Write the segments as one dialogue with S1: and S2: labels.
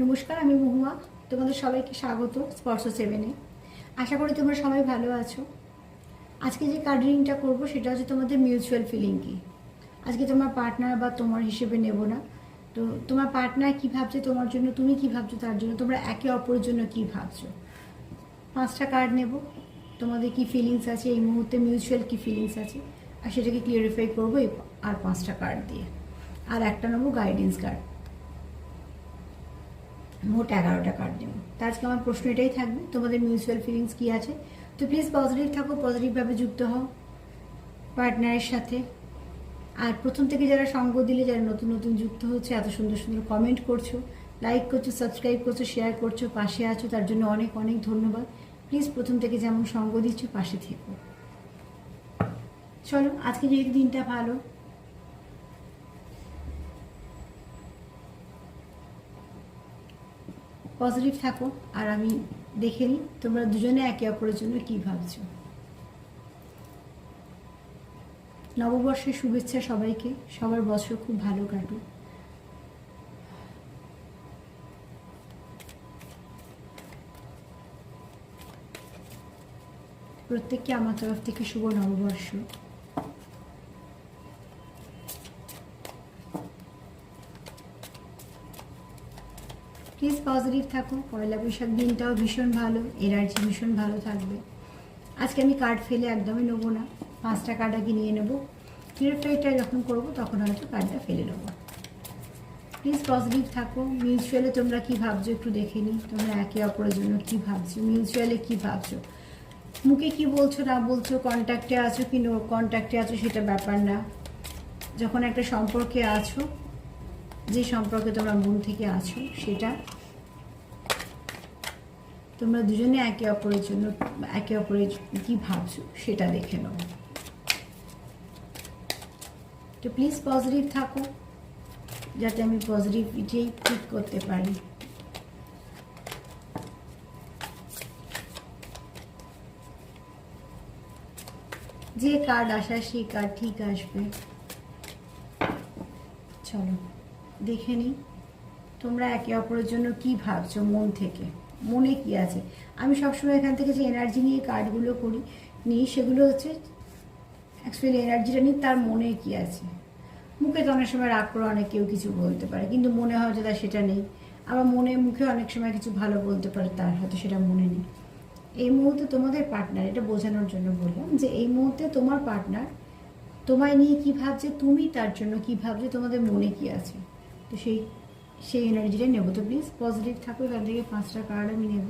S1: নমস্কার, আমি মহুয়া। তোমাদের সবাইকে স্বাগত স্পর্শ সেভেনে। আশা করি তোমরা সবাই ভালো আছো। আজকে যে কার্ড রিডিংটা করবো সেটা হচ্ছে তোমাদের মিউচুয়াল ফিলিং কি। আজকে তোমার পার্টনার বা তোমার হিসেবে নেব না। তো তোমার পার্টনার কী ভাবছে তোমার জন্য, তুমি কী ভাবছো তার জন্য, তোমরা একে অপরের জন্য কী ভাবছো। 5টা কার্ড নেব, তোমাদের কি ফিলিংস আছে এই মুহূর্তে, মিউচুয়াল কি ফিলিংস আছে, আর সেটাকে ক্লিয়ারিফাই করবো আর 5টা কার্ড দিয়ে। আর একটা নেবো গাইডেন্স কার্ড। মোট 11টা কার্ড নেব। তা আজকে আমার প্রশ্ন এটাই থাকবে, তোমাদের মিউচুয়াল ফিলিংস কী আছে। তো প্লিজ পজিটিভ থাকো, পজিটিভভাবে যুক্ত হও পার্টনারের সাথে। আর প্রথম থেকে যারা সঙ্গ দিলে, যারা নতুন নতুন যুক্ত হচ্ছে, এত সুন্দর সুন্দর কমেন্ট করছো, লাইক করছো, সাবস্ক্রাইব করছো, শেয়ার করছো, পাশে আছো, তার জন্য অনেক অনেক ধন্যবাদ। প্লিজ প্রথম থেকে যেমন সঙ্গ দিচ্ছ পাশে থেকো। চলো, আজকে যেহেতু দিনটা ভালো, পজিটিভ থাকো। আর আমি দেখে নিই তোমরা দুজনে একে অপরের জন্য কী ভাবছো। নববর্ষের শুভেচ্ছা সবাইকে, সবার বছর খুব ভালো কাটুক। প্রত্যেককে আমার তরফ থেকে শুভ নববর্ষ। প্লিজ পজিটিভ থাকো। পয়লা বৈশাখ দিনটাও ভীষণ ভালো, এনার্জি ভীষণ ভালো থাকবে। আজকে আমি কার্ড ফেলে একদমই নেবো না, 5টা কার্ড আগে নিয়ে নেবো। ক্লিয়ারফাইটা যখন করবো তখন হয়তো কার্ডটা ফেলে নেবো। প্লিজ পজিটিভ থাকো। মিউচুয়ালে তোমরা কী ভাবছো একটু দেখে নিই। তোমরা একে অপরের জন্য কী ভাবছো, মিউচুয়ালে কী ভাবছো। মুখে কি বলছো না বলছো, কন্ট্যাক্টে আছো কি নো কন্ট্যাক্টে আছো সেটা ব্যাপার না। যখন একটা সম্পর্কে আছো, যে সম্পর্কে তোমরা মন থেকে আছো, সেটা তোমরা দুজনে একে অপরের জন্য, একে অপরের কী ভাবছো সেটা দেখে নাও। তো প্লিজ পজিটিভ থাকো, যাতে আমি পজিটিভিটি ঠিক করতে পারি। যে কার্ড আসার সেই কার্ড ঠিক আসবে। চলো দেখে নিই তোমরা একে অপরের জন্য কি ভাবছো মন থেকে, মনে কি আছে। আমি সবসময় এখান থেকে যে এনার্জি নিয়ে কার্ডগুলো করি নিই, সেগুলো হচ্ছে অ্যাকচুয়ালি এনার্জিটা নিই তার মনে কি আছে। মুখে তো অনেক সময় রাগ করে অনেক কেউ কিছু বলতে পারে, কিন্তু মনে হয় যে তার সেটা নেই। আবার মনে মুখে অনেক সময় কিছু ভালো বলতে পারে, তার হয়তো সেটা মনে নেই। এই মুহূর্তে তোমাদের পার্টনার, এটা বোঝানোর জন্য বললাম যে এই মুহূর্তে তোমার পার্টনার তোমায় নিয়ে কী ভাবছে, তুমি তার জন্য কী ভাবছো, তোমাদের মনে কি আছে। তো সেই এনার্জিটাই নেবো। তো প্লিজ পজিটিভ থাকো। এখান থেকে 5টা কার্ড আমি নেব।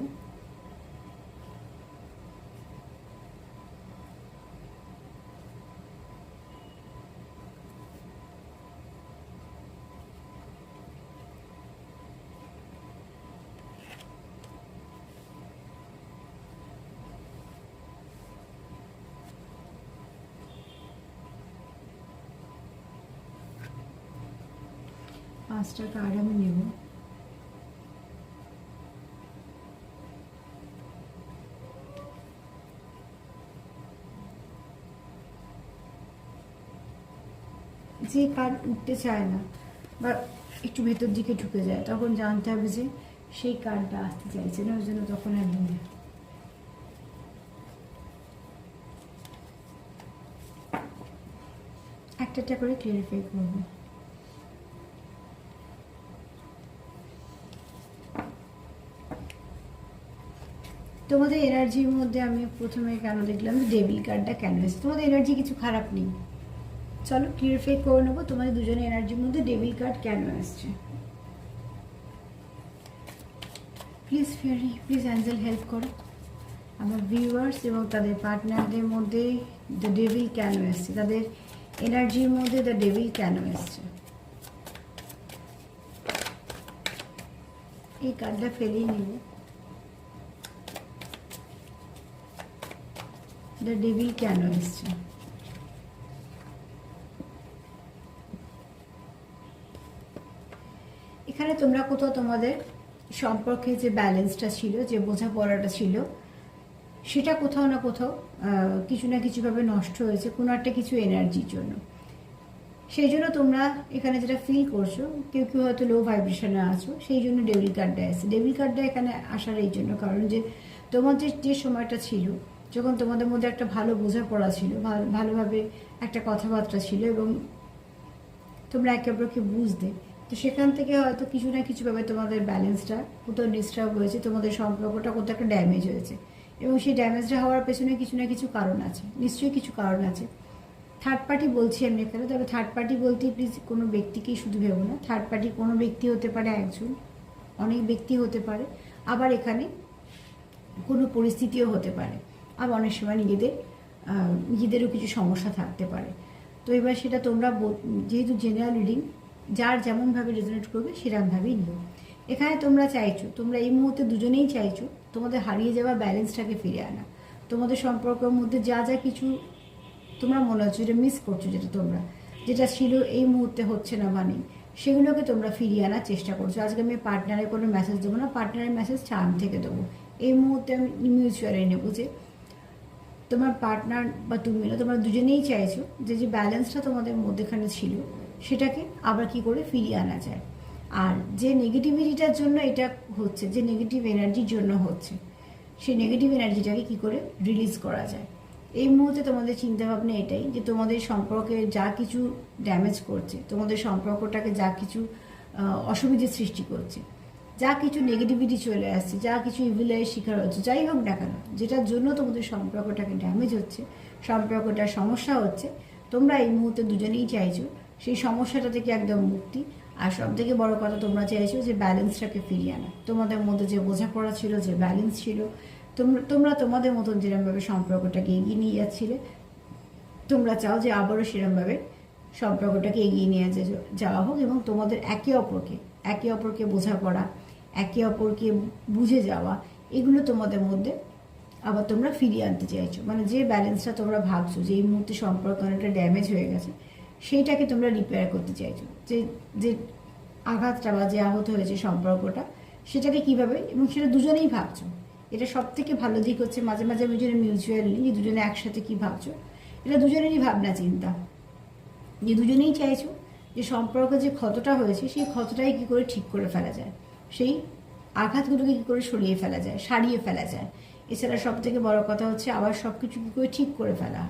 S1: পাঁচটা কার্ড আমি নেব। যে কার্ড উঠতে চায় না বা একটু ভেতর দিকে ঢুকে যায়, তখন জানতে হবে যে সেই কার্ডটা আসতে চাইছে না, ওই জন্য তখন আর নেবে। একটা করে ক্লিয়ারিফাই করবো। তোমাদের এনার্জির মধ্যে আমি প্রথমে কেন দেখলাম যে ডেভিল কার্ডটা কেন এসেছে। তোমাদের এনার্জি কিছু খারাপ নেই। চলো ক্লিয়ারিফাই করে নেবো তোমাদের দুজনের এনার্জির মধ্যে ডেভিল কার্ড কেন আসছে। Please fairy, please Angel help করো আমার ভিউয়ার্স এবং তাদের পার্টনারদের মধ্যে দ্য ডেভিল কেন এসছে, তাদের এনার্জির মধ্যে দ্য ডেভিল কেন এসছে। এই কার্ডটা ফেলেই নিব। দ্য ডেভিল কেন এসছে। এখানে তোমরা কোথাও তোমাদের সম্পর্কে যে ব্যালেন্সটা ছিল, যে বোঝাপড়াটা ছিল, সেটা কোথাও না কোথাও কিছু না কিছুভাবে নষ্ট হয়েছে কোনো একটা কিছু এনার্জির জন্য। সেই জন্য তোমরা এখানে যেটা ফিল করছো, কেউ কেউ হয়তো লো ভাইব্রেশনে আছো, সেই জন্য ডেভিল কার্ডটা আসছে। ডেভিল কার্ডটা এখানে আসার এই জন্য কারণ যে তোমার যে সময়টা ছিল, যখন তোমাদের মধ্যে একটা ভালো বোঝাপড়া ছিল, ভালোভাবে একটা কথাবার্তা ছিল এবং তোমরা একে অপরকে বুঝতে, তো সেখান থেকে হয়তো কিছু না কিছুভাবে তোমাদের ব্যালেন্সটা কোথাও ডিস্টার্ব হয়েছে, তোমাদের সম্পর্কটা কোথাও একটা ড্যামেজ হয়েছে এবং সেই ড্যামেজটা হওয়ার পেছনে কিছু না কিছু কারণ আছে, নিশ্চয়ই কিছু কারণ আছে। থার্ড পার্টি বলছি আমি এখানে, তবে থার্ড পার্টি বলতে প্লিজ কোনো ব্যক্তিকেই শুধু ভেবো না। থার্ড পার্টি কোনো ব্যক্তি হতে পারে, একজন, অনেক ব্যক্তি হতে পারে, আবার এখানে কোনো পরিস্থিতিও হতে পারে, আবার অনেক সময় নিজেদেরও কিছু সমস্যা থাকতে পারে। তো এবার সেটা তোমরা যেহেতু জেনারেল রিডিং, যার যেমনভাবে রেজোনেট করবে সেরকমভাবেই নিও। এখানে তোমরা চাইছো, তোমরা এই মুহূর্তে দুজনেই চাইছো তোমাদের হারিয়ে যাওয়া ব্যালেন্সটাকে ফিরে আনা। তোমাদের সম্পর্কের মধ্যে যা যা কিছু তোমরা মনে হচ্ছে যেটা মিস করছো, যেটা ছিল এই মুহূর্তে হচ্ছে না মানে, সেগুলোকে তোমরা ফিরিয়ে আনার চেষ্টা করছো। আজকে আমি পার্টনারের কোনো মেসেজ দেবো না, পার্টনারের মেসেজ চার্ম থেকে দেবো। এই মুহূর্তে আমি মিউচুয়ালি নেবো যে তোমার পার্টনার বা তুমি না, তোমরা দুজনেই চাইছো যে ব্যালেন্সটা তোমাদের মধ্যেখানে ছিল সেটাকে আবার কি করে ফিরিয়ে আনা যায়। আর যে নেগেটিভিটিটার জন্য এটা হচ্ছে, যে নেগেটিভ এনার্জির জন্য হচ্ছে, সেই নেগেটিভ এনার্জিটাকে কি করে রিলিজ করা যায়। এই মুহূর্তে তোমাদের চিন্তাভাবনা এটাই যে তোমাদের সম্পর্কে যা কিছু ড্যামেজ করছে, তোমাদের সম্পর্কটাকে যা কিছু অসুবিধার সৃষ্টি করছে, যা কিছু নেগেটিভিটি চলে আসছে, যা কিছু ইভিলের শিকার হচ্ছে, যাই হোক না কেন, যেটার জন্য তোমাদের সম্পর্কটাকে ড্যামেজ হচ্ছে, সম্পর্কটার সমস্যা হচ্ছে, তোমরা এই মুহূর্তে দুজনেই চাইছো সেই সমস্যাটা থেকে একদম মুক্তি। আর সব থেকে বড় কথা, তোমরা চাইছো যে ব্যালেন্সটাকে ফিরিয়ে আনা। তোমাদের মধ্যে যে বোঝাপড়া ছিল, যে ব্যালেন্স ছিল, তোমরা তোমাদের মতন যেরকমভাবে সম্পর্কটাকে এগিয়ে নিয়ে যাচ্ছিলে, তোমরা চাও যে আবারও সেরকমভাবে সম্পর্কটাকে এগিয়ে নিয়ে যাওয়া হোক এবং তোমাদের একে অপরকে বোঝাপড়া, একে অপরকে বুঝে যাওয়া, এগুলো তোমাদের মধ্যে আবার তোমরা ফিরিয়ে আনতে চাইছো। মানে যে ব্যালেন্সটা তোমরা ভাবছো যে এই মুহূর্তে সম্পর্ক অনেকটা ড্যামেজ হয়ে গেছে, সেইটাকে তোমরা রিপেয়ার করতে চাইছো। যে আঘাতটা বা যে আহত হয়েছে সম্পর্কটা, সেটাকে কীভাবে, এবং সেটা দুজনেই ভাবছো। এটা সব থেকে ভালো দিক হচ্ছে, মাঝে মাঝে আমি দুজনে মিউচুয়াল নিই যে দুজনে একসাথে কী ভাবছো, এটা দুজনেরই ভাবনা চিন্তা, যে দুজনেই চাইছো যে সম্পর্কে যে ক্ষতটা হয়েছে সেই ক্ষতটাই কী করে ঠিক করে ফেলা যায়, সেই আঘাতগুলোকে কী করে সারিয়ে ফেলা যায়। এছাড়া সব থেকে বড় কথা হচ্ছে আবার সব কিছু কী করে ঠিক করে ফেলা।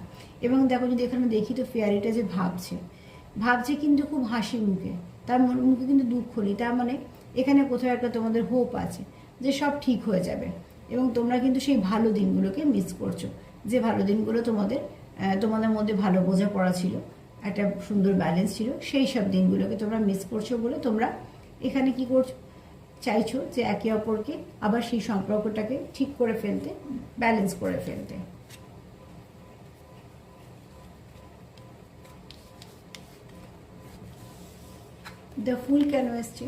S1: এবং দেখো, যদি এখানে দেখি তো ফেয়ারিটা যে ভাবছে কিন্তু খুব হাসি মুখে, তার মুখে কিন্তু দুঃখ নেই। তার মানে এখানে কোথাও একটা তোমাদের হোপ আছে যে সব ঠিক হয়ে যাবে। এবং তোমরা কিন্তু সেই ভালো দিনগুলোকে মিস করছো, যে ভালো দিনগুলো তোমাদের মধ্যে ভালো বোঝাপড়া ছিল, একটা সুন্দর ব্যালেন্স ছিল, সেই সব দিনগুলোকে তোমরা মিস করছো বলে তোমরা এখানে কি করছো, চাইছো যে একে অপরকে আবার সেই সম্পর্কটাকে ঠিক করে ফেলতে, ব্যালেন্স করে ফেলতে। দ্য ফুল কেন এসছে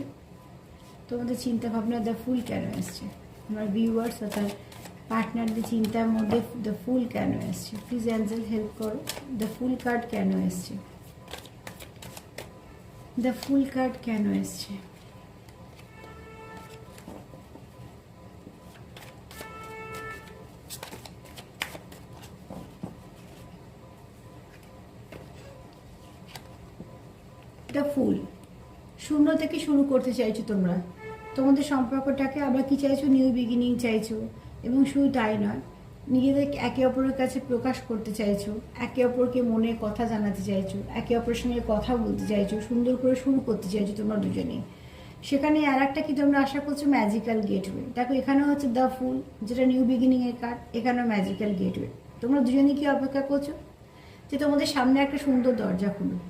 S1: তোমাদের চিন্তা ভাবনা, দ্য ফুল কেন এসছে আমার ভিউয়ার্স অর্থাৎ পার্টনারদের চিন্তার মধ্যে দ্য ফুল কেন এসছে? প্লিজ অ্যাঞ্জেল হেল্প করো, দ্য ফুল কার্ড কেন এসছে? দ্য ফুল কার্ড কেন এসছে? দ্য ফুল, শূন্য থেকে শুরু করতে চাইছো তোমরা তোমাদের সম্পর্কটাকে, আবার কি চাইছো, নিউ বিগিনিং চাইছো। এবং শুধু তাই নয়, নিজেদের একে অপরের কাছে প্রকাশ করতে চাইছো, একে অপরকে মনে কথা জানাতে চাইছো, একে অপরের সঙ্গে কথা বলতে চাইছো, সুন্দর করে শুরু করতে চাইছো তোমরা দুজনেই। সেখানে আর একটা কি তোমরা আশা করছো, ম্যাজিক্যাল গেটওয়ে। দেখো এখানেও হচ্ছে দ্য ফুল, যেটা নিউ বিগিনিংয়ের কার্ড, এখানেও ম্যাজিক্যাল গেটওয়ে। তোমরা দুজনেই কি অপেক্ষা করছো যে তোমাদের সামনে একটা সুন্দর দরজা খুলুক,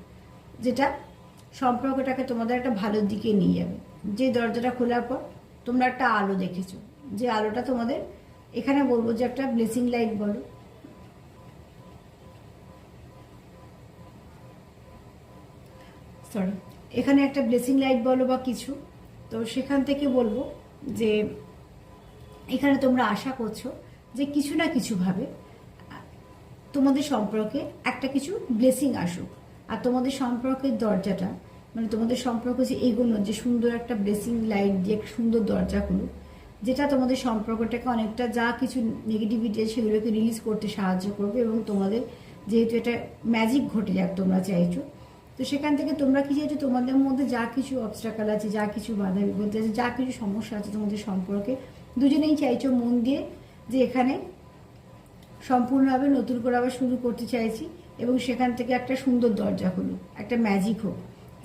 S1: যেটা সম্পর্কটাকে তোমাদের একটা ভালো দিকে নিয়ে যাবে। যে দরজাটা খোলার পর তোমরা একটা আলো দেখেছো, যে আলোটা তোমাদের, এখানে বলবো যে একটা ব্লেসিং লাইট বলো, সরি, এখানে একটা ব্লেসিং লাইট বলো বা কিছু, তো সেখান থেকে বলবো যে এখানে তোমরা আশা করছো যে কিছু না কিছুভাবে তোমাদের সম্পর্কে একটা কিছু ব্লেসিং আসুক। আর তোমাদের সম্পর্কের দরজাটা, মানে তোমাদের সম্পর্ক যে এগোনো, যে সুন্দর একটা ব্লেসিং লাইট দিয়ে সুন্দর দরজা খুলুক, যেটা তোমাদের সম্পর্কটাকে অনেকটা যা কিছু নেগেটিভিটি সেগুলোকে রিলিজ করতে সাহায্য করবে। এবং তোমাদের যেহেতু এটা ম্যাজিক ঘটে যাক তোমরা চাইছো, তো সেখান থেকে তোমরা কি চাইছো, তোমাদের মধ্যে যা কিছু অবস্ট্রাকল আছে, যা কিছু বাধা বিপত্তি আছে, যা কিছু সমস্যা আছে তোমাদের সম্পর্কে, দুজনেই চাইছো মন দিয়ে যে এখানে সম্পূর্ণভাবে নতুন করে আবার শুরু করতে চাইছি, এবং সেখান থেকে একটা সুন্দর দরজা খুলুক, একটা ম্যাজিক হোক,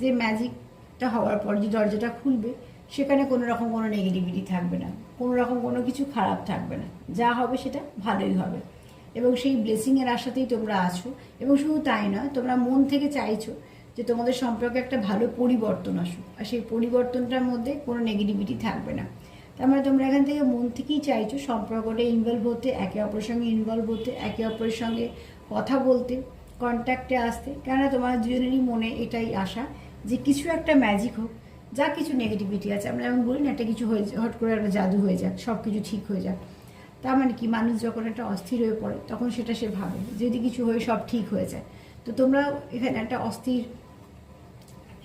S1: যে ম্যাজিকটা হওয়ার পর যে দরজাটা খুলবে সেখানে কোনো রকম কোনো নেগেটিভিটি থাকবে না, কোনো রকম কোনো কিছু খারাপ থাকবে না, যা হবে সেটা ভালোই হবে। এবং সেই ব্লেসিংয়ের আশাতেই তোমরা আছো। এবং শুধু তাই নয়, তোমরা মন থেকে চাইছো যে তোমাদের সম্পর্কে একটা ভালো পরিবর্তন আসুক, আর সেই পরিবর্তনটার মধ্যে কোনো নেগেটিভিটি থাকবে না। তার মানে তোমরা এখান থেকে মন থেকেই চাইছো সম্পর্কটা ইনভলভ হতে, একে অপরের সঙ্গে ইনভলভ হতে, একে অপরের সঙ্গে কথা বলতে, কন্ট্যাক্টে আসতে। কেননা তোমার দুজনেরই মনে এটাই আশা যে কিছু একটা ম্যাজিক হোক, যা কিছু নেগেটিভিটি আছে, আমরা এমন বলি না একটা কিছু হয়ে হট করে একটা জাদু হয়ে যাক, সব কিছু ঠিক হয়ে যাক। তার মানে কি, মানুষ যখন একটা অস্থির হয়ে পড়ে তখন সেটা সে ভাবে যদি কিছু হয়ে সব ঠিক হয়ে যায়। তো তোমরা এখানে একটা অস্থির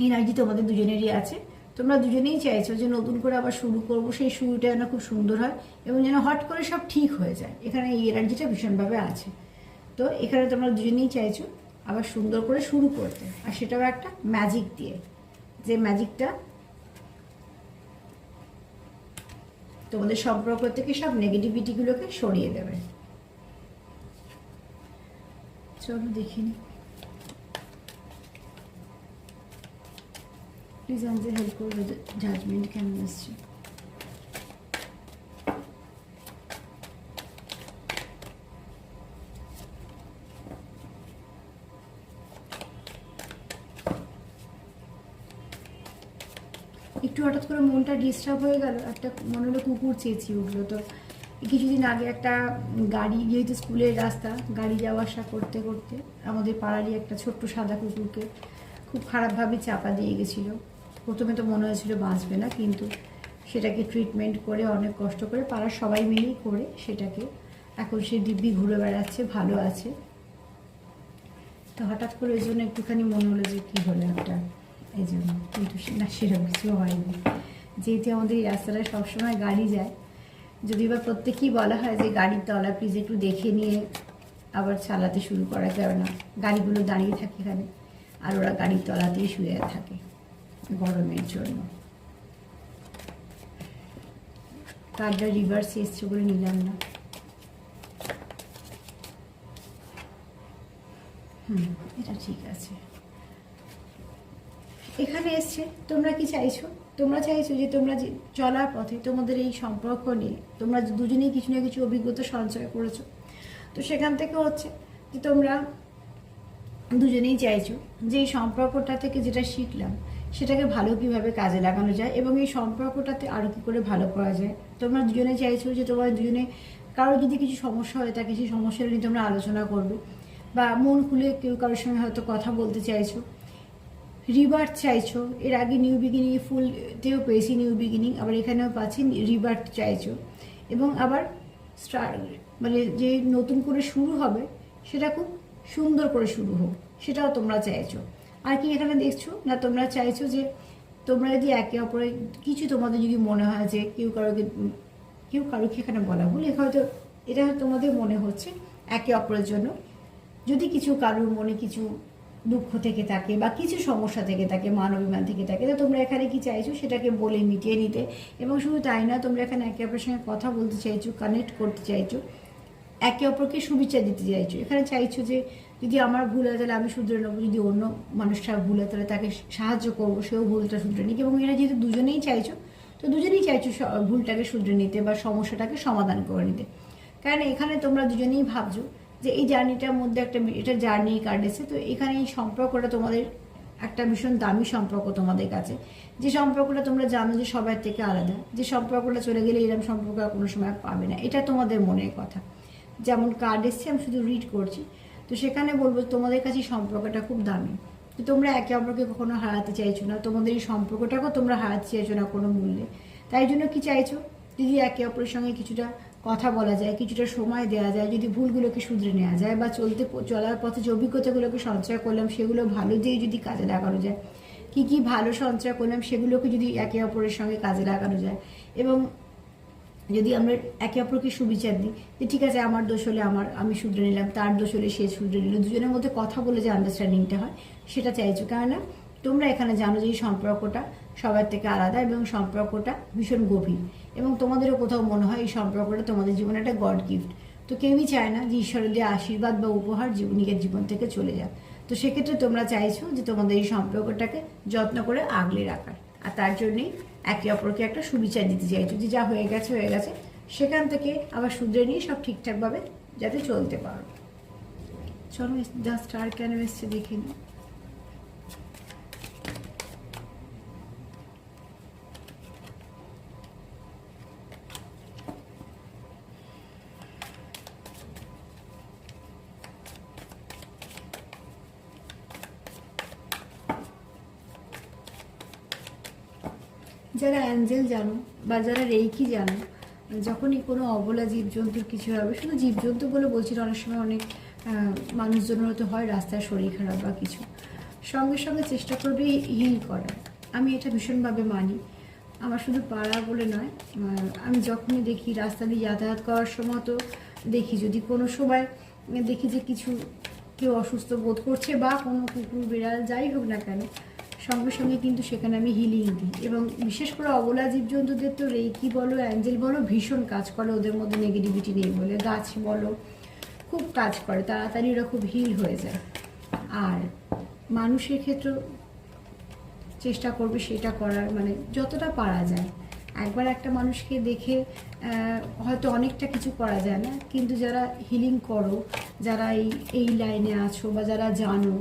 S1: এনার্জি তোমাদের দুজনেরই আছে। তোমরা দুজনেই চাইছো যে নতুন করে আবার শুরু করবো, সেই শুরুটা যেন খুব সুন্দর হয় এবং যেন হট করে সব ঠিক হয়ে যায়। এখানে এই এনার্জিটা ভীষণভাবে আছে। তো এখানে তোমরা দুজনেই চাইছো আবার সুন্দর করে শুরু করতে, আর সেটাও একটা ম্যাজিক দিয়ে, যে ম্যাজিকটা তোমাদের সম্পর্ক থেকে সব নেগেটিভিটিগুলোকে সরিয়ে দেবে। চলো দেখিনি, প্লিজ আমাদের হেল্প করবে, জাজমেন্ট কেমন আসছে। একটু হঠাৎ করে মনটা ডিস্টার্ব হয়ে গেল, একটা মনে হলো কুকুর চেঁচিয়ে উঠলো। তো কিছুদিন আগে একটা গাড়ি, যেহেতু স্কুলের রাস্তা, গাড়ি যাওয়া আসা করতে করতে আমাদের পাড়ারই একটা ছোট্ট সাদা কুকুরকে খুব খারাপভাবে চাপা দিয়ে গেছিলো। প্রথমে তো মনে হয়েছিল বাঁচবে না, কিন্তু সেটাকে ট্রিটমেন্ট করে অনেক কষ্ট করে পাড়ার সবাই মিলেই করে সেটাকে এখন সে দিব্যি ঘুরে বেড়াচ্ছে, ভালো আছে। তো হঠাৎ করে ওই জন্য একটুখানি মনে হলো যে কী হলো একটা, এই জন্য। কিন্তু না, সেরকম কিছু হয়নি। যেহেতু আমাদের এই রাস্তাটায় সবসময় গাড়ি যায়, যদি বা প্রত্যেকেই বলা হয় যে গাড়ির তলা প্লিজ একটু দেখে নিয়ে আবার চালাতে শুরু করা যাবে না, গাড়িগুলো দাঁড়িয়ে থাকে এখানে, আর ওরা গাড়ির তলাতেই শুয়ে থাকে গরমের জন্য। কারটা রিভার্সে এসছে বলে নিলাম না। এটা ঠিক আছে। এখানে এসছে, তোমরা কি চাইছো? তোমরা চাইছো যে তোমরা যে চলার পথে তোমাদের এই সম্পর্ক নিয়ে তোমরা দুজনেই কিছু না কিছু অভিজ্ঞতা সঞ্চয় করেছো। তো সেখান থেকে হচ্ছে যে তোমরা দুজনেই চাইছো যে এই সম্পর্কটা থেকে যেটা শিখলাম সেটাকে ভালো কীভাবে কাজে লাগানো যায়, এবং এই সম্পর্কটাতে আরও কী করে ভালো করা যায়। তোমরা দুজনে চাইছো যে তোমার দুজনে কারোর যদি কিছু সমস্যা হয়ে থাকে সেই সমস্যাটা নিয়ে তোমরা আলোচনা করবে, বা মন খুলে কেউ কারোর সঙ্গে হয়তো কথা বলতে চাইছো, রিবার্থ চাইছো। এর আগে নিউ বিগিনিং, ফুলতেও পেয়েছি নিউ বিগিনিং, আবার এখানেও পাচ্ছি রিবার্থ চাইছো। এবং আবার মানে যে নতুন করে শুরু হবে সেটা খুব সুন্দর করে শুরু হোক, সেটাও তোমরা চাইছো। আর কি এখানে দেখছো না, তোমরা চাইছো যে তোমরা যদি একে অপরে কিছু, তোমাদের যদি মনে হয় যে কেউ কারোকে এখানে বলা বলে হয়তো এটা তোমাদের মনে হচ্ছে একে অপরের জন্য যদি কিছু কারোর মনে কিছু দুঃখ থেকে থাকে বা কিছু সমস্যা থেকে থাকে, মান অভিমান থেকে থাকে, তো তোমরা এখানে কি চাইছো সেটাকে বলে মিটিয়ে নিতে। এবং শুধু তাই না, তোমরা এখানে একে অপরের সঙ্গে কথা বলতে চাইছো, কানেক্ট করতে চাইছো, একে অপরকে শুভেচ্ছা দিতে চাইছো। এখানে চাইছো যে যদি আমার ভুল হয় তাহলে আমি শুধরে নেবো, যদি অন্য মানুষটা ভুল হয় তাহলে তাকে সাহায্য করবো, সেও ভুলটা শুধরে নিক। এবং এরা যেহেতু দুজনেই চাইছো, তো দুজনেই চাইছো ভুলটাকে শুধরে নিতে বা সমস্যাটাকে সমাধান করে নিতে। কারণ এখানে তোমরা দুজনেই ভাবছো যে এই জার্নিটার মধ্যে একটা, এটা জার্নি কার্ড এসে, তো এখানে এই সম্পর্কটা তোমাদের একটা ভীষণ দামি সম্পর্ক তোমাদের কাছে, যে সম্পর্কটা তোমরা জানো যে সবার থেকে আলাদা, যে সম্পর্কটা চলে গেলে এরকম সম্পর্ক আর কোনো সময় পাবে না, এটা তোমাদের মনের কথা। যেমন কার্ড এসছে, আমি শুধু রিড করছি, তো সেখানে বলবো তোমাদের কাছে সম্পর্কটা খুব দামি, তো তোমরা একে অপরকে কখনো হারাতে চাইছো না, তোমাদের এই সম্পর্কটাকেও তোমরা হারাতে চাইছো না কোনো মূল্যে। তাই জন্য কি চাইছো, যদি একে অপরের সঙ্গে কিছুটা কথা বলা যায়, কিছুটা সময় দেওয়া যায়, যদি ভুলগুলোকে শুধরে নেওয়া যায়, বা চলার পথে যে অভিজ্ঞতাগুলোকে সঞ্চয় করলাম সেগুলো ভালো দিয়ে যদি কাজে লাগানো যায়, কি ভালো সঞ্চয় করলাম সেগুলোকে যদি একে অপরের সঙ্গে কাজে লাগানো যায়, এবং যদি আমরা একে অপরকে সুবিচার দিই যে ঠিক আছে আমার দোষ হলে আমি শুধরে নিলাম, তার দোষ হলে সে শুধরে নিল, দুজনের মধ্যে কথা বলে যে আন্ডারস্ট্যান্ডিংটা হয় সেটা চাইছো। কেননা তোমরা এখানে জানো যে এই সম্পর্কটা সবার থেকে আলাদা এবং সম্পর্কটা ভীষণ গভীর, এবং তোমাদেরও কোথাও মনে হয় এই সম্পর্কটা তোমাদের জীবনে একটা গড গিফট। তো কেউই চায় না যে ঈশ্বরের দেওয়া আশীর্বাদ বা উপহার নিজের জীবন থেকে চলে যাক। তো সেক্ষেত্রে তোমরা চাইছো যে তোমাদের এই সম্পর্কটাকে যত্ন করে আগলে রাখার, আর তার জন্যই একে অপরকে একটা সুবিচার দিতে চাইছো যে যা হয়ে গেছে হয়ে গেছে, সেখান থেকে আবার শুধরে নিয়ে সব ঠিকঠাকভাবে যাতে চলতে পারো। চলো যা স্টার কেন এসছে দেখে নিই। যারা অ্যাঞ্জেল জানো বা যারা রেইকি জানো, যখনই কোনো অবলা জীবজন্তুর কিছু হবে, শুধু জীবজন্তু বলে বলছি না, অনেক সময় অনেক মানুষজনেরও তো হয় রাস্তায় শরীর খারাপ বা কিছু, সঙ্গে সঙ্গে চেষ্টা করবে হিল করার। আমি এটা ভীষণভাবে মানি। আমার শুধু পাড়া বলে নয়, আমি যখনই দেখি রাস্তা দিয়ে যাতায়াত করার সময় তো দেখি, যদি কোনো সময় দেখি যে কিছু কেউ অসুস্থ বোধ করছে বা কোনো কুকুর বিড়াল যাই হোক না কেন, সঙ্গে সঙ্গে কিন্তু সেখানে আমি হিলিং দিই। এবং বিশেষ করে অবলা জীবজন্তুদের তো রেইকি বলো অ্যাঞ্জেল বলো ভীষণ কাজ করে, ওদের মধ্যে নেগেটিভিটি নেই বলে, গাছ বলো খুব কাজ করে, তাড়াতাড়ি ওরা খুব হিল হয়ে যায়। আর মানুষের ক্ষেত্রেও চেষ্টা করবে সেটা করার, মানে যতটা পারা যায়। একবার একটা মানুষকে দেখে হয়তো অনেকটা কিছু করা যায় না, কিন্তু যারা হিলিং করো, যারা এই লাইনে আছো বা যারা জানো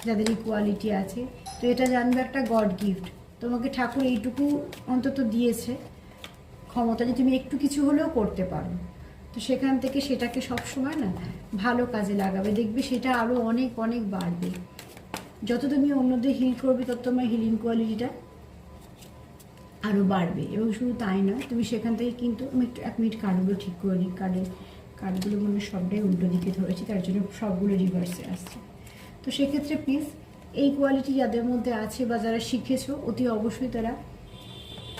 S1: যাদের এই কোয়ালিটি আছে, তো এটা জানবে একটা গড গিফট। তোমাকে ঠাকুর এইটুকু অন্তত দিয়েছে ক্ষমতা যে তুমি একটু কিছু হলেও করতে পারো। তো সেখান থেকে সেটাকে সবসময় না ভালো কাজে লাগাবে, দেখবে সেটা আরও অনেক অনেক বাড়বে। যত তুমি অন্যদের হিল করবে তত তোমার হিলিং কোয়ালিটিটা আরও বাড়বে। এবং শুধু তাই নয়, তুমি সেখান থেকে কিন্তু আমি একটু 1 মিনিট কার্ডগুলো ঠিক করে নিই। কার্ডগুলো মানে সবটাই উল্টো দিকে ধরেছি, তার জন্য সবগুলো রিভার্সে আসছে। তো সেক্ষেত্রে প্লিজ এই কোয়ালিটি যাদের মধ্যে আছে বা যারা শিখেছো, অতি অবশ্যই তারা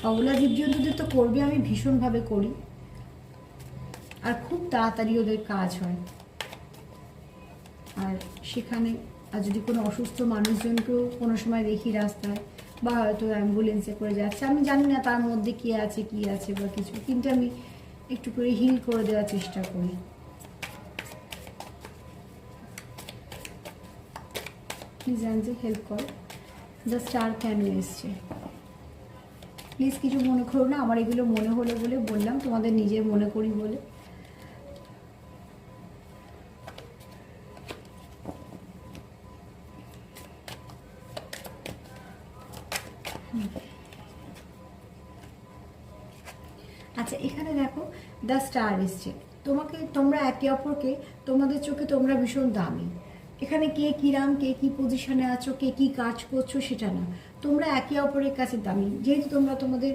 S1: অবলা জীবজন্তুদের তো করবে, আমি ভীষণভাবে করি, আর খুব তাড়াতাড়ি ওদের কাজ হয়। আর সেখানে আর যদি কোনো অসুস্থ মানুষজনকেও কোনো সময় দেখি রাস্তায় বা হয়তো অ্যাম্বুলেন্সে করে যাচ্ছে, আমি জানি না তার মধ্যে কী আছে বা কিছু, কিন্তু আমি একটু করে হিল করে দেওয়ার চেষ্টা করি। প্লিজ অ্যাঞ্জেল হেল্প করো। দ্য স্টার কেন এসছে, প্লিজ কিছু মনে করো না, আমার এগুলো মনে হলো বলে বললাম, তোমাদের নিজের মনে করি বলে। আচ্ছা, এখানে দেখো দ্য স্টার এসছে। তোমরা একে অপরকে, তোমাদের চোখে তোমরা ভীষণ দামি। এখানে কে কিরাম, কে কি পজিশনে আছো, কে কি কাজ করছো সেটা না, তোমরা একে অপরের কাছে দামি। যেহেতু তোমরা তোমাদের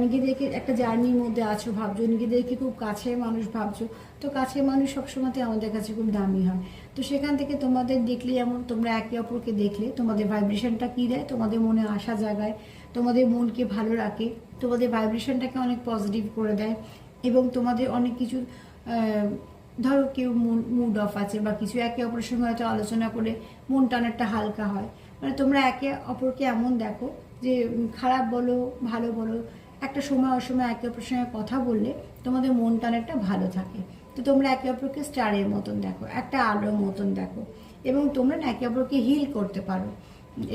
S1: নিজেদেরকে একটা জার্নির মধ্যে আছো, ভাবছো নিজেদেরকে খুব কাছের মানুষ ভাবছো, তো কাছের মানুষ সবসময়তে আমাদের কাছে খুব দামি হয়। তো সেখান থেকে তোমাদের দেখলে, যেমন তোমরা একে অপরকে দেখলে তোমাদের ভাইব্রেশনটা কী দেয়, তোমাদের মনে আশা জাগায়, তোমাদের মনকে ভালো রাখে, তোমাদের ভাইব্রেশনটাকে অনেক পজিটিভ করে দেয়। এবং তোমাদের অনেক কিছু, ধরো কেউ মুড অফ আছে বা কিছু, একে অপরের সঙ্গে হয়তো আলোচনা করে মনটা অনেকটা হালকা হয়। মানে তোমরা একে অপরকে এমন দেখো যে খারাপ বলো ভালো বলো, একটা সময় অসময় একে অপরের সঙ্গে কথা বললে তোমাদের মনটা অনেকটা ভালো থাকে। তো তোমরা একে অপরকে স্টারের মতন দেখো, একটা আলোর মতন দেখো, এবং তোমরা একে অপরকে হিল করতে পারো।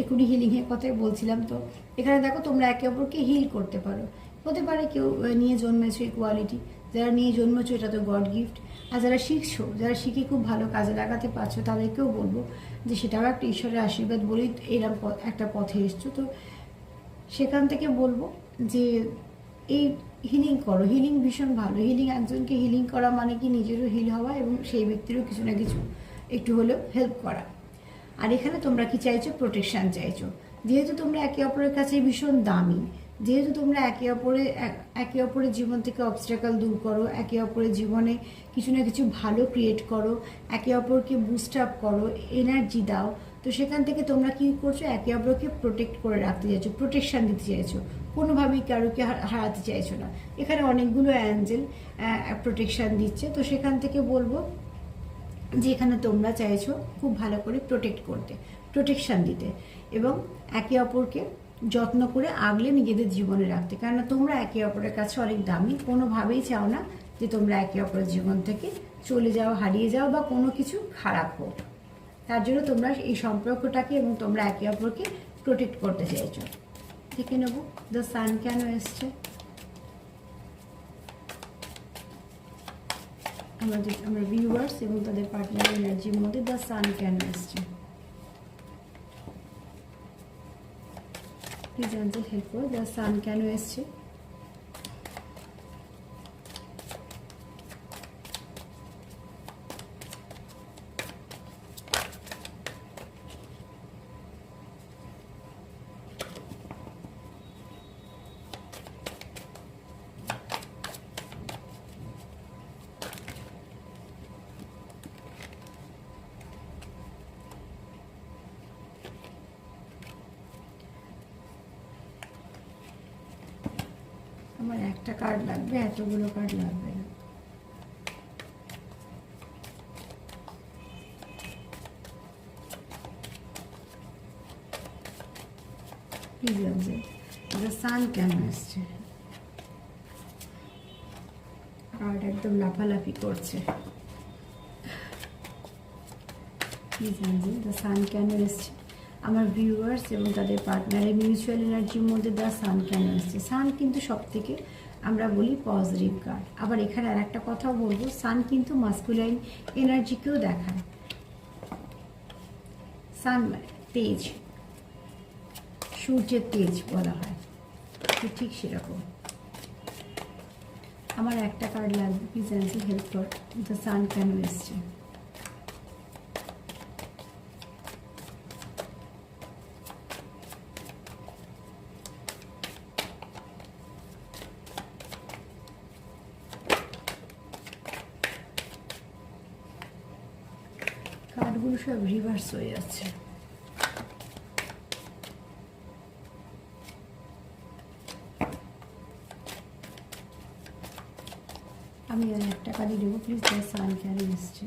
S1: এখনই হিলিংয়ের কথাই বলছিলাম, তো এখানে দেখো তোমরা একে অপরকে হিল করতে পারো। হতে পারে কেউ নিয়ে জন্মেছো এই কোয়ালিটি, যারা নিয়ে জন্মেছো এটা তো গড গিফট। আর যারা শিখছো, যারা শিখে খুব ভালো কাজে লাগাতে পারছো, তাদেরকেও বলবো যে সেটাও একটা ঈশ্বরের আশীর্বাদ বলেই এরকম একটা পথে এসছো। তো সেখান থেকে বলবো যে এই হিলিং করো, হিলিং ভীষণ ভালো। হিলিং, একজনকে হিলিং করা মানে কি নিজেরও হিল হওয়া এবং সেই ব্যক্তিরও কিছু না কিছু একটু হলেও হেল্প করা। আর এখানে তোমরা কি চাইছো, প্রোটেকশান চাইছো। যেহেতু তোমরা একে অপরের কাছে ভীষণ দামি, যেহেতু তোমরা একে অপরের জীবন থেকে অবস্ট্রাকল দূর করো, একে অপরের জীবনে কিছু না কিছু ভালো ক্রিয়েট করো, একে অপরকে বুস্ট আপ করো, এনার্জি দাও, তো সেখান থেকে তোমরা কি করছো, একে অপরকে প্রোটেক্ট করে রাখতে চাইছো, প্রোটেকশন দিতে চাইছো, কোনোভাবেই কারোকে হারাতে চাইছো না। এখানে অনেকগুলো অ্যাঞ্জেল প্রোটেকশন দিচ্ছে। তো সেখান থেকে বলবো যে এখানে তোমরা চাইছো খুব ভালো করে প্রোটেক্ট করতে, প্রোটেকশন দিতে, এবং একে অপরকে যত্ন করে আগলে নিজেদের জীবনে রাখতে। কেননা তোমরা একে অপরের কাছে অনেক দামি, কোনোভাবেই চাও না যে তোমরা একে অপরের জীবন থেকে চলে যাও, হারিয়ে যাও, বা কোনো কিছু খারাপ হোক। তার জন্য তোমরা এই সম্পর্কটাকে এবং তোমরা একে অপরকে প্রোটেক্ট করতে চাইছো। দেখে নেব দ্য সান কেন এসছে। আমরা ভিউয়ার্স এবং তাদের পার্টনার এনার্জির মধ্যে দ্য সান কেন এসছে। প্লিজ অ্যাঞ্জেল হেল্প করো, দ্য সান কেন এসছে। আমার একটা কার্ড লাগবে, এতগুলো কার্ড লাগবে না। প্লিজ অ্যাঞ্জেল, দ্য সান কেন এসছে। কার্ড একদম লাফালাফি করছে। প্লিজ অ্যাঞ্জেল, দ্য সান কেন এসছে। আমার ভিউয়ার্স এবং তাদের পার্টনারের মিউচুয়াল এনার্জির মধ্যে দ্য সান কেন এসছে। সান কিন্তু সব থেকে আমরা বলি পজিটিভ কার্ড। আবার এখানে আর একটা কথাও বলবো, সান কিন্তু মাস্কুলাইন এনার্জিকেও দেখায়। সান মানে তেজ, সূর্যের তেজ বলা হয়, তো ঠিক সেরকম। আমার একটা কার্ড লাগবে, প্লিজ অ্যাঞ্জেল হেল্প কর, দ্য সান কেন এসছে। কার্ডগুলো সব রিভার্স হয়ে যাচ্ছে। আমি আর একটা কার্ডই দেবো, প্লিজ দ্য সান কেন এসছে।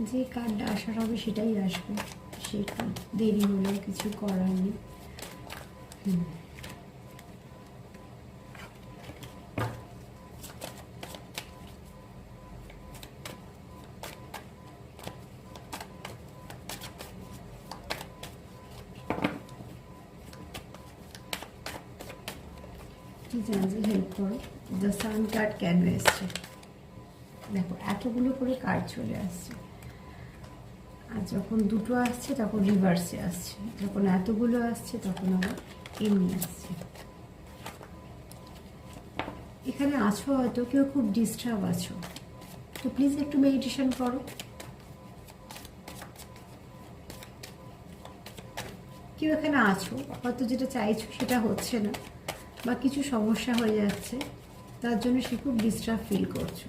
S1: যে কার্ডটা আসার হবে সেটাই আসবে, সেটা দেরি হলেও কিছু করার নেই। অ্যাঞ্জেল হেল্প করো, দ্য সান কার্ড কেন এসছে। দেখো এতগুলো করে কার্ড চলে আসছে, আর যখন দুটো আসছে তখন রিভার্সে আসছে, যখন এতগুলো আসছে তখন আবার এমনি আসছে। এখানে আছো হয়তো কেউ খুব ডিস্টার্ব আছো, তো প্লিজ একটু মেডিটেশন করো। কেউ এখানে আছো হয়তো যেটা চাইছো সেটা হচ্ছে না, বা কিছু সমস্যা হয়ে যাচ্ছে, তার জন্য সে খুব ডিস্টার্ব ফিল করছো।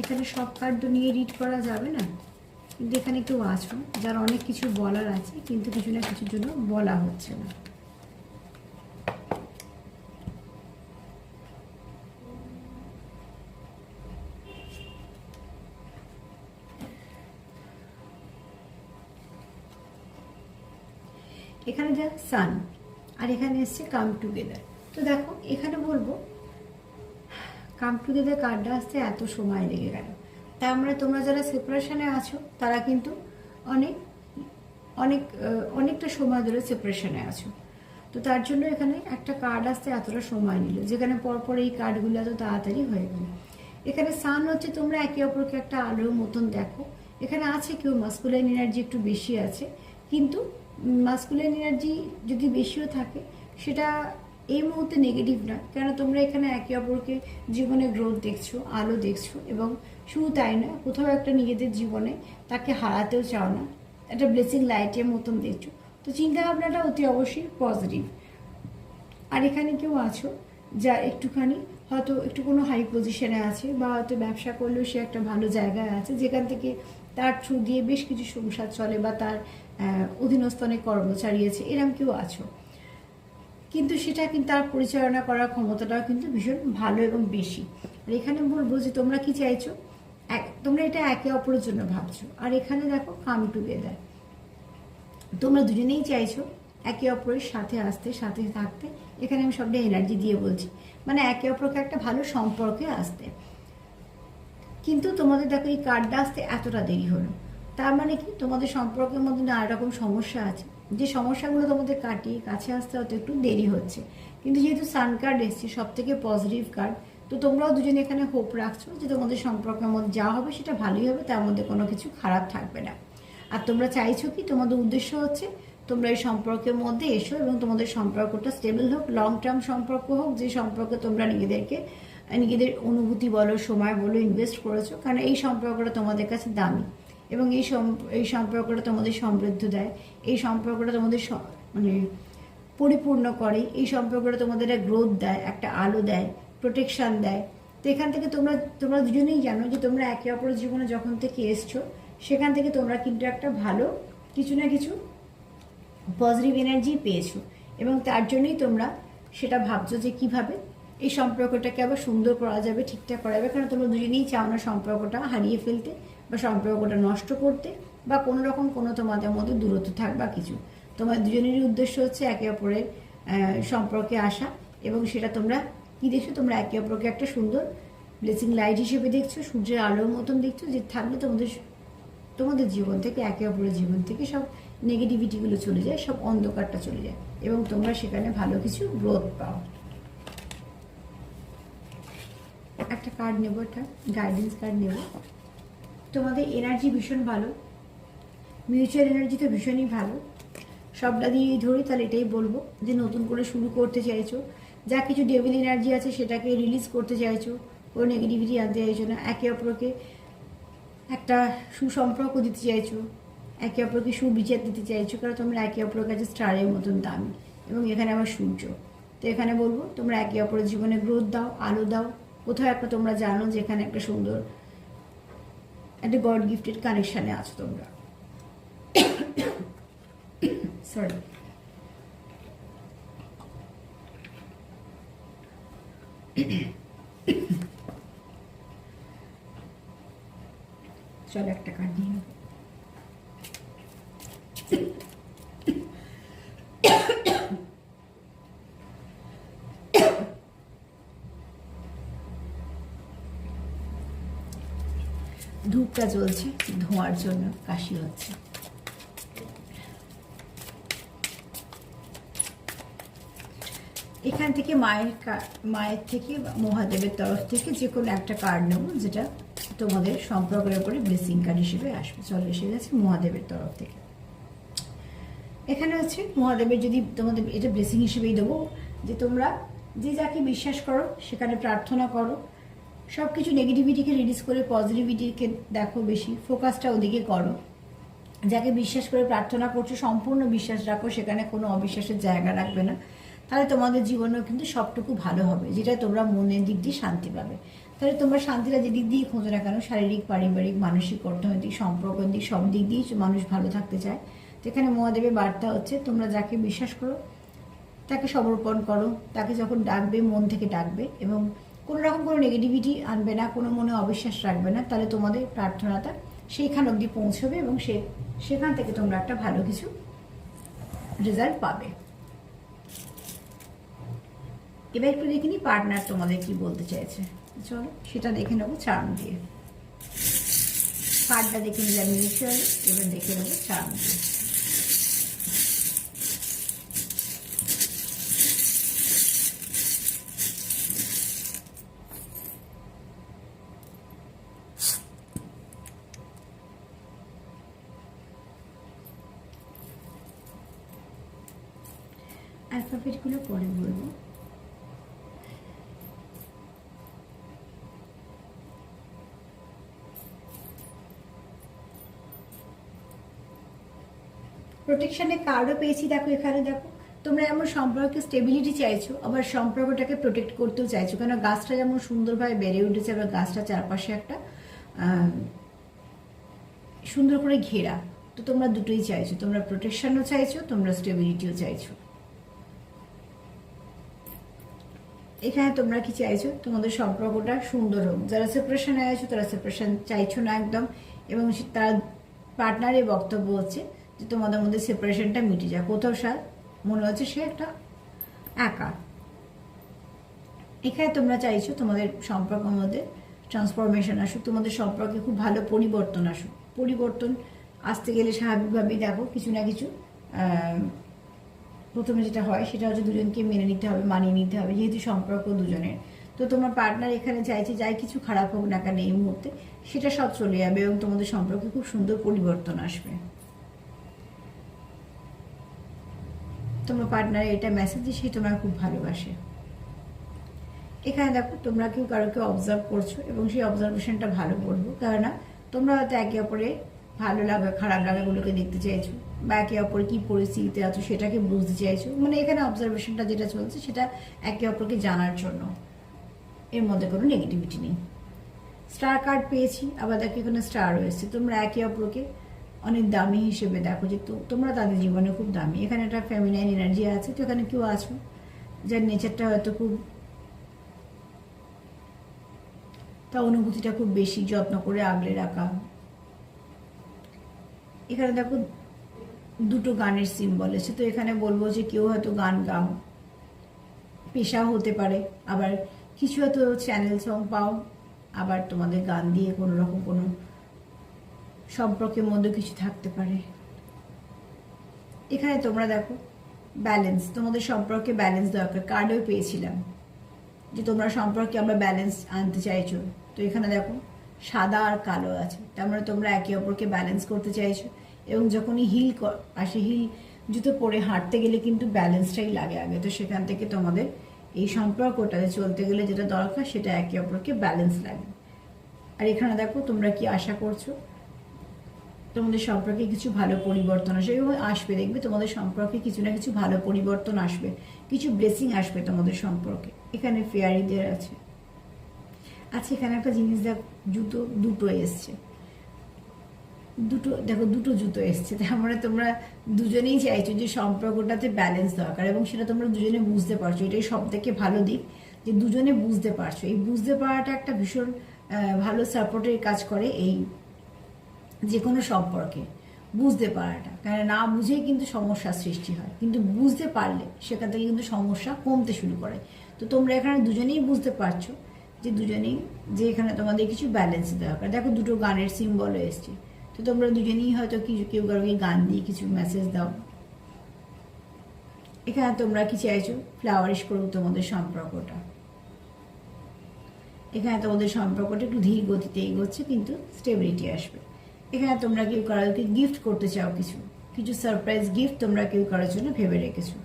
S1: এখানে সব কার্ড নিয়ে রিড করা যাবে না, কিন্তু এখানে কেউ আছো যার অনেক কিছু বলার আছে, কিন্তু কিছু না কিছুর জন্য বলা হচ্ছে না। এখানে যা সান, আর এখানে এসছে কাম টুগেদার। তো দেখো এখানে বলবো কাম টুগেদার কার্ডটা আসতে এত সময় লেগে গেল, তার মানে তোমরা যারা সেপারেশনে আছো তারা কিন্তু অনেক অনেক অনেকটা সময় ধরে সেপারেশনে আছো। তো তার জন্য এখানে একটা কার্ড আসতে এতটা সময় নিল, যেখানে পরপর এই কার্ডগুলো এত তাড়াতাড়ি হয়ে গেল। এখানে সান হচ্ছে তোমরা একে অপরকে একটা আলোর মতন দেখো। এখানে আছে কেউ মাস্কুলাইন এনার্জি একটু বেশি আছে, কিন্তু মাস্কুলাইন এনার্জি যদি বেশিও থাকে সেটা এই মুহূর্তে নেগেটিভ না, কেন তোমরা এখানে একে অপরকে জীবনে গ্রোথ দেখছো, আলো দেখছো, এবং শুধু তাই না, কোথাও একটা নিজেদের জীবনে তাকে হারাতেও চাও না, একটা ব্লেসিং লাইটের মতন দেখছো। তো চিন্তা ভাবনাটা অতি অবশ্যই পজিটিভ। আর এখানে কেউ আছো যা একটুখানি হয়তো একটু কোনো হাই পজিশনে আছে, বা হয়তো ব্যবসা করলেও সে একটা ভালো জায়গায় আছে যেখান থেকে তার থ্রু দিয়ে বেশ কিছু সংসার চলে, বা তার অধীনস্থ অনেক কর্মচারী আছে, এরম কেউ আছো। কিন্তু সেটা কিন্তু তার পরিচালনা করার ক্ষমতাটাও কিন্তু ভীষণ ভালো এবং বেশি। আর এখানে বলবো যে তোমরা কি চাইছো, তোমরা এটা একে অপরের জন্য ভাবছো। আর এখানে দেখো কাম টুগেদার, তোমরা দুজনেই চাইছো একে অপরের সাথে আসতে, সাথে থাকতে। এখানে আমি সবটা এনার্জি দিয়ে বলছি, মানে একে অপরকে একটা ভালো সম্পর্কে আসতে। কিন্তু তোমাদের দেখো এই কার্ডটা আসতে এতটা দেরি হলো, তার মানে কি তোমাদের সম্পর্কের মধ্যে নানা রকম সমস্যা আছে, যে সমস্যাগুলো তোমাদের কাটিয়ে কাছে আসতে হয়তো একটু দেরি হচ্ছে। কিন্তু যেহেতু সান কার্ড এসছে, সব থেকে পজিটিভ কার্ড, তো তোমরাও দুজনে এখানে হোপ রাখছো যে তোমাদের সম্পর্কের মধ্যে যা হবে সেটা ভালোই হবে, তার মধ্যে কোনো কিছু খারাপ থাকবে না। আর তোমরা চাইছো কি, তোমাদের উদ্দেশ্য হচ্ছে তোমরা এই সম্পর্কের মধ্যে এসো এবং তোমাদের সম্পর্কটা স্টেবল হোক, লং টার্ম সম্পর্ক হোক, যে সম্পর্কে তোমরা নিজেদের অনুভূতি বলো, সময় বলো ইনভেস্ট করেছো, কারণ এই সম্পর্কটা তোমাদের কাছে দামি, এবং এই সম্পর্কটা তোমাদের সমৃদ্ধ দেয়, এই সম্পর্কটা তোমাদের মানে পরিপূর্ণ করে, এই সম্পর্কটা তোমাদের একটা গ্রোথ দেয়, একটা আলো দেয়, প্রোটেকশান দেয়। তো এখান থেকে তোমরা দুজনেই জানো যে তোমরা একে অপরের জীবনে যখন থেকে এসছো, সেখান থেকে তোমরা কিন্তু একটা ভালো কিছু না কিছু পজিটিভ এনার্জি পেয়েছো, এবং তার জন্যই তোমরা সেটা ভাবছো যে কিভাবে এই সম্পর্কটাকে আবার সুন্দর করা যাবে, ঠিকঠাক করা যাবে। কারণ তোমরা দুজনেই চাও না সম্পর্কটা হারিয়ে ফেলতে, বা সম্পর্কটা নষ্ট করতে, বা কোনো রকম কোনো তোমাদের মধ্যে দূরত্ব থাক বা কিছু। তোমার দুজনেরই উদ্দেশ্য হচ্ছে একে অপরের সম্পর্কে আসা, এবং সেটা তোমরা কি দেখছো, তোমরা একে অপরকে একটা সুন্দর ব্লেসিং লাইট হিসেবে দেখছো, সূর্যের আলোর মতন দেখছো, যে থাকলে তোমাদের জীবন থেকে, একে অপরের জীবন থেকে সব নেগেটিভিটিগুলো চলে যায়, সব অন্ধকারটা চলে যায়, এবং তোমরা সেখানে ভালো কিছু গ্রোথ পাও। একটা কার্ড নেবো, একটা গাইডেন্স কার্ড নেব। তোমাদের এনার্জি ভীষণ ভালো, মিউচুয়াল এনার্জি তো ভীষণই ভালো। সবটা দিয়েই ধরি, তাহলে এটাই বলবো যে নতুন করে শুরু করতে চাইছো, যা কিছু ডেভিল এনার্জি আছে সেটাকে রিলিজ করতে চাইছো, কোনো নেগেটিভিটি আনতে চাইছো না, একে অপরকে একটা সুসম্পর্ক দিতে চাইছো, একে অপরকে সুবিচার দিতে চাইছো, কারণ তোমরা একে অপরের কাছে স্টারের মতন দামি, এবং এখানে আবার সূর্য। তো এখানে বলবো তোমরা একে অপরের জীবনে গ্রোথ দাও, আলো দাও। কোথাও একটা তোমরা জানো যে এখানে একটা সুন্দর একটা গড গিফটেড কানেকশানে আছো তোমরা। সরি, চলো একটা কার্ড নিয়ে নেব। ধূপটা জ্বলছে, ধোঁয়ার জন্য কাশি হচ্ছে। এখান থেকে মায়ের থেকে মহাদেবের তরফ থেকে যে কোনো একটা কার্ড নেবো, যেটা তোমাদের সম্পর্কের উপরে ব্লেসিং কার্ড হিসেবে আসবে। চলে এসে গেছে মহাদেবের তরফ থেকে। এখানে হচ্ছে মহাদেবের, যদি তোমাদের এটা ব্লেসিং হিসেবেই দেবো, যে তোমরা যে যাকে বিশ্বাস করো সেখানে প্রার্থনা করো, সব কিছু নেগেটিভিটিকে রিলিজ করে পজিটিভিটিকে দেখো, বেশি ফোকাসটা ওদিকে করো। যাকে বিশ্বাস করে প্রার্থনা করছো সম্পূর্ণ বিশ্বাস রাখো, সেখানে কোনো অবিশ্বাসের জায়গা রাখবে না, তাহলে তোমাদের জীবনেও কিন্তু সবটুকু ভালো হবে, যেটা তোমরা মনের দিক দিয়ে শান্তি পাবে। তাহলে তোমরা শান্তিটা যে দিক দিয়ে খোঁজো না কেন, শারীরিক, পারিবারিক, মানসিক, অর্থনৈতিক, সম্পর্কের দিক, সব দিক দিয়েই মানুষ ভালো থাকতে চায়। তো এখানে মহাদেবের বার্তা হচ্ছে তোমরা যাকে বিশ্বাস করো তাকে সমর্পণ করো, তাকে যখন ডাকবে মন থেকে ডাকবে, এবং কোনো রকম কোনো নেগেটিভিটি আনবে না, কোনো মনে অবিশ্বাস রাখবে না, তাহলে তোমাদের প্রার্থনাটা সেইখান অবধি পৌঁছবে, এবং সেখান থেকে তোমরা একটা ভালো কিছু রেজাল্ট পাবে। এবার একটু দেখে নিই পার্টনার তোমাদের কি বলতে চাইছে, চলো সেটা দেখে নেবো চার্ম দিয়ে। কার্ডটা দেখে নিলাম মিউচুয়াল, এবার দেখে নেবো চার্ম দিয়ে। অ্যালফাবেটগুলো পরে বলবো। প্রোটেকশনের কার্ডও পেয়েছি। দেখো এখানে দেখো, তোমরা এমন সম্পর্কে স্টেবিলিটি চাইছো, আবার সম্পর্কটাকে প্রোটেক্ট করতেও চাইছো, কেন গাছটা যেমন সুন্দরভাবে বেড়ে উঠেছে, আবার গাছটা চারপাশে একটা সুন্দর করে ঘেরা। তো তোমরা দুটোই চাইছো, তোমরা প্রোটেকশনও চাইছো, তোমরা স্টেবিলিটিও চাইছো। এখানে তোমরা কি চাইছো, তোমাদের সম্পর্কটা সুন্দর হোক। যারা সেপারেশনে আছো তারা সেপারেশন চাইছো না একদম, এবং তার পার্টনারের বক্তব্য হচ্ছে যে তোমাদের মধ্যে সেপারেশনটা মিটে যায়। কোথাও মনে হচ্ছে সে একটা একা। এখানে তোমরা চাইছো তোমাদের সম্পর্কের মধ্যে ট্রান্সফরমেশন আসুক, তোমাদের সম্পর্কে খুব ভালো পরিবর্তন আসুক। পরিবর্তন আসতে গেলে স্বাভাবিকভাবেই দেখো কিছু না কিছু প্রথমে যেটা হয় সেটা হচ্ছে দুজনকে মেনে নিতে হবে, মানিয়ে নিতে হবে, যেহেতু সম্পর্ক দুজনের। তো তোমার পার্টনার এখানে চাইছে যাই কিছু খারাপ হোক না কেন এই মুহূর্তে সেটা সব চলে যাবে এবং তোমাদের সম্পর্কে খুব সুন্দর পরিবর্তন আসবে। তোমার পার্টনার এটা মেসেজ যে সে তোমার খুব ভালোবাসে। এখানে দেখো তোমরা কেউ কারোকে অবজার্ভ করছো এবং সেই অবজারভেশনটা ভালো করবো, কেননা তোমরা হয়তো একে অপরে ভালো লাগা খারাপ লাগাগুলোকে দেখতে চাইছো, বা একে অপরে কী পরিস্থিতিতে আছো সেটাকে বুঝতে চাইছো। মানে এখানে অবজারভেশনটা যেটা চলছে সেটা একে অপরকে জানার জন্য, এর মধ্যে কোনো নেগেটিভিটি নেই। স্টার কার্ড পেয়েছি, আবার দেখো এখানে স্টার রয়েছে। তোমরা একে অপরকে অনেক দামি হিসেবে দেখো, যে তোমরা তাদের জীবনে খুব দামি। এখানে একটা ফেমিনাইন এনার্জি আছে, তো এখানে কেউ আছো যার নেচারটা হয়তো খুব, তা অনুভূতিটা খুব বেশি, যত্ন করে আগলে রাখা। এখানে দেখো দুটো গানের সিম্বল আছে, তো এখানে বলবো যে কেউ হয়তো গান গাও, পেশাও হতে পারে, আবার কিছু হয়তো চ্যানেল সং পাও, আবার তোমাদের গান দিয়ে কোনো রকম কোনো সম্পর্কের মধ্যে কিছু থাকতে পারে। এখানে তোমরা দেখো ব্যালেন্স, তোমাদের সম্পর্কে ব্যালেন্স দরকার। কার্ডেও পেয়েছিলাম যে তোমরা সম্পর্কে আমরা ব্যালেন্স আনতে চাইছো। তো এখানে দেখো সাদা আর কালো আছে, তার মানে তোমরা একে অপরকে ব্যালেন্স করতে চাইছো। এবং যখনই হিল আসে, হিল জুতো পরে হাঁটতে গেলে কিন্তু ব্যালেন্সটাই লাগে আগে। তো সেখান থেকে তোমাদের এই সম্পর্কটাতে চলতে গেলে যেটা দরকার সেটা একে অপরকে ব্যালেন্স লাগে। আর এখানে দেখো তোমরা কি আশা করছো, তোমাদের সম্পর্কে কিছু ভালো পরিবর্তন আসবে এবং আসবে। দেখবে তোমাদের সম্পর্কে কিছু না কিছু ভালো পরিবর্তন আসবে, কিছু ব্লেসিং আসবে তোমাদের সম্পর্কে। এখানে ফেয়ারিদের আছে। আচ্ছা এখানে একটা জিনিস দেখ, জুতো দুটো এসছে, দুটো দেখো দুটো জুতো এসছে, তার মানে তোমরা দুজনেই চাইছো যে সম্পর্কটাতে ব্যালেন্স দরকার, এবং সেটা তোমরা দুজনে বুঝতে পারছো। এটাই সব থেকে ভালো দিক যে দুজনে বুঝতে পারছো। এই বুঝতে পারাটা একটা ভীষণ ভালো সাপোর্টের কাজ করে এই যে কোনো সম্পর্কে, বুঝতে পারাটা। কারণ না বুঝেই কিন্তু সমস্যার সৃষ্টি হয়, কিন্তু বুঝতে পারলে সেখান থেকে কিন্তু সমস্যা কমতে শুরু করে। তো তোমরা এখানে দুজনেই বুঝতে পারছো যে দুজনেই যে এখানে তোমাদের কিছু ব্যালেন্স দরকার। দেখো দুটো গানের সিম্বলও এসছে, তো তোমরা দুজনেই হয়তো কিছু কেউ কারোকে গান দিয়ে কিছু মেসেজ দাও। এখানে তোমরা কি চাইছো, ফ্লাওয়ারিশ করুক তোমাদের সম্পর্কটা। এখানে তোমাদের সম্পর্কটা একটু ধীর গতিতে এগোচ্ছে, কিন্তু স্টেবিলিটি আসবে। এখানে তোমরা কেউ কারোকে গিফট করতে চাও, কিছু কিছু সারপ্রাইজ গিফট তোমরা কেউ কারোর জন্য ভেবে রেখেছো।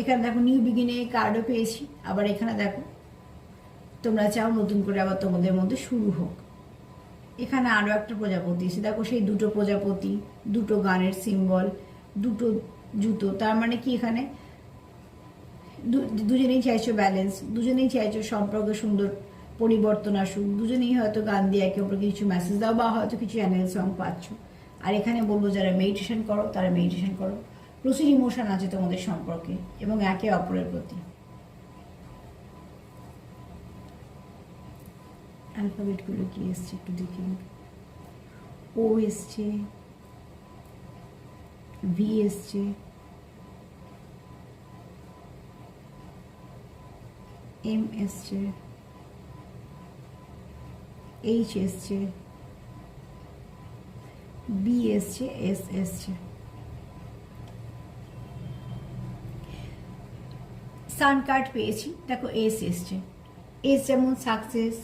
S1: এখানে দেখো নিউ বিগিনিং কার্ডও পেয়েছি। আবার এখানে দেখো তোমরা চাও নতুন করে আবার তোমাদের মধ্যে শুরু হোক। এখানে আরও একটা প্রজাপতি এসে দেখো, সেই দুটো প্রজাপতি, দুটো গানের সিম্বল, দুটো জুতো। তার মানে কি এখানে দুজনেই চাইছো ব্যালেন্স, দুজনেই চাইছো সম্পর্কে সুন্দর পরিবর্তন আসুক, দুজনেই হয়তো গান দিয়ে একে অপরকে কিছু মেসেজ দাও, বা হয়তো কিছু চ্যানেল সং পাচ্ছ। আর এখানে বলবো যারা মেডিটেশন করো তারা মেডিটেশন করো। প্রচুর ইমোশন আছে তোমাদের সম্পর্কে এবং একে অপরের প্রতি। অ্যালফাবেটগুলো কি এসছে একটু দেখি। ও এসছে, ভি এসছে, এম এসছে, এইচ এসছে, বি এসছে, এস এসছে। সান কার্ড পেয়েছি, দেখো এস এসছে। এস যেমন সাকসেস,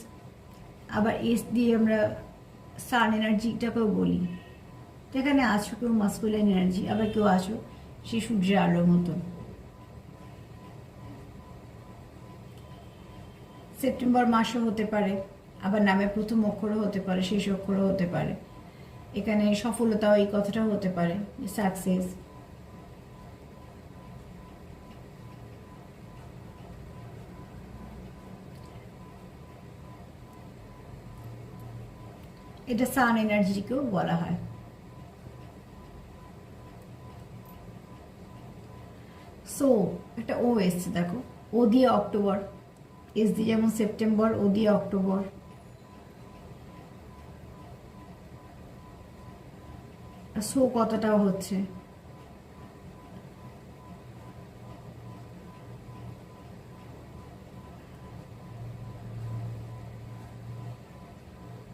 S1: আবার এস দিয়ে আমরা সান এনার্জিটাকেও বলি। এখানে আছো কেউ মাস্কুলাইন এনার্জি, আবার কেউ আছো সে সূর্যের আলোর মতন। সেপ্টেম্বর মাসও হতে পারে, আবার নামের প্রথম অক্ষরও হতে পারে, শেষ অক্ষরও হতে পারে। এখানে সফলতাও এই কথাটাও হতে পারে, সাকসেস। এটা সান এনার্জিকেও বলা হয়। সো একটা ও এসছে দেখো, ও দিয়ে অক্টোবর, এস দিয়ে যেমন সেপ্টেম্বর, ও দিয়ে অক্টোবর। সো কতটাও হচ্ছে,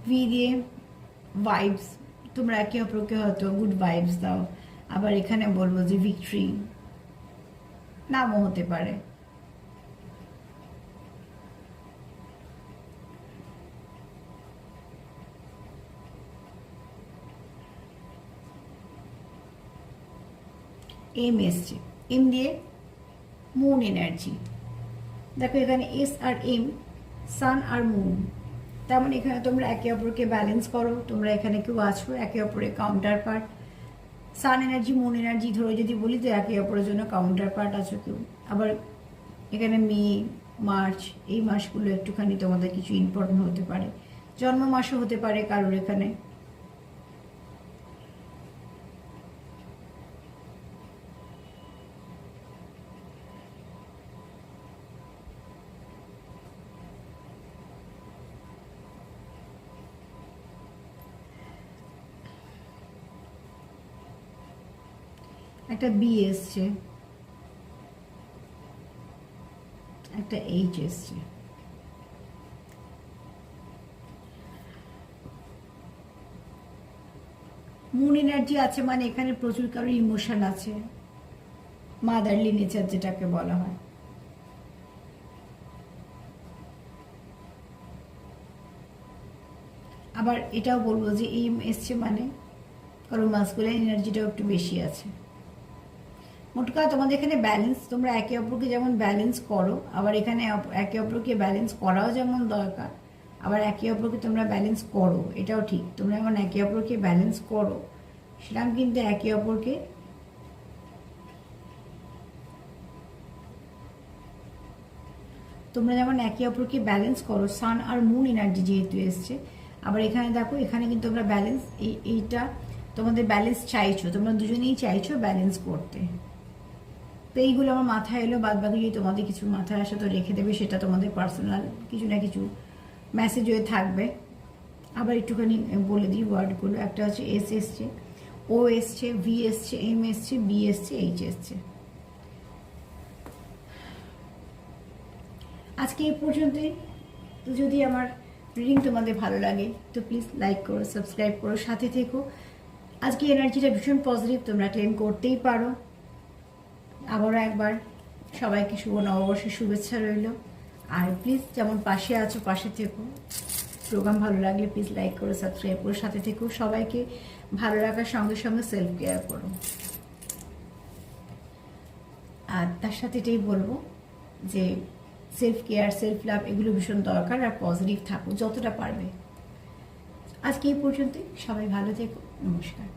S1: ভি দিয়ে ভাইবস, তোমরা একে অপরকে হয়তো গুড ভাইবস দাও। আবার এখানে বলবো যে ভিক্টরি নামও হতে পারে। এম এসছে, এম দিয়ে মুন এনার্জি। দেখো এখানে এস আর এম, সান আর মুন, তার মানে এখানে তোমরা একে অপরকে ব্যালেন্স করো। তোমরা এখানে কেউ আছো একে অপরের কাউন্টার পার্ট। সান এনার্জি মুন এনার্জি ধরে যদি বলি তো একে অপরের জন্য কাউন্টার পার্ট আছো কেউ। আবার এখানে মে মার্চ এই মাসগুলো একটুখানি তোমাদের কিছু ইম্পর্টেন্ট হতে পারে, জন্ম মাসও হতে পারে কারোর এখানে। একটা বি এসছে, একটা এইচ এসছে। মুন এনার্জি আছে মানে এখানে প্রচুর কারোর ইমোশন আছে, মাদারলি নেচার যেটাকে বলা হয়। আবার এটাও বলবো যে এম এসছে মানে কারো মাস্কুলাইন এনার্জিটাও একটু বেশি আছে। মোট কথা তোমাদের এখানে ব্যালেন্স, তোমরা একে অপরকে যেমন ব্যালেন্স করো, আবার এখানে একে অপরকে ব্যালেন্স করাও যেমন দরকার, আবার একে অপরকে তোমরা ব্যালেন্স করো, এটাও ঠিক। তোমরা যেমন একে অপরকে ব্যালেন্স করো, সেরকম কিন্তু একে অপরকে তোমরা যেমন একে অপরকে ব্যালেন্স করো। সান আর মুন এনার্জি যেহেতু এসছে, আবার এখানে দেখো এখানে কিন্তু তোমরা ব্যালেন্স, এইটা তোমাদের ব্যালেন্স চাইছো, তোমরা দুজনেই চাইছো ব্যালেন্স করতে। তো এইগুলো আমার মাথায় এলো, বাদ বাকি যদি তোমাদের কিছু মাথায় আসে তো রেখে দেবে, সেটা তোমাদের পার্সোনাল কিছু না কিছু মেসেজ হয়ে থাকবে। আবার একটুখানি বলে দিই ওয়ার্ডগুলো, একটা হচ্ছে এস এসছে, ও এসছে, ভি এসছে, এম এসছে, বি এসছে, এইচ এসছে। আজকে এই পর্যন্তই। তো যদি আমার রিডিং তোমাদের ভালো লাগে তো প্লিজ লাইক করো, সাবস্ক্রাইব করো, সাথে থেকো। আজকে এনার্জিটা ভীষণ পজিটিভ, তোমরা ক্লেম করতেই পারো। আবারও একবার সবাইকে শুভ নববর্ষের শুভেচ্ছা রইল। আর প্লিজ যেমন পাশে আছো পাশে থেকো। প্রোগ্রাম ভালো লাগলে প্লিজ লাইক করো, সাবস্ক্রাইব করো, সাথে থেকো। সবাইকে ভালো রাখার সঙ্গে সঙ্গে সেলফ কেয়ার করো। আর তার সাথে এটাই বলবো যে সেলফ কেয়ার, সেলফ লাভ এগুলো ভীষণ দরকার। আর পজিটিভ থাকো যতটা পারবে। আজকে এই পর্যন্তই, সবাই ভালো থেকো, নমস্কার।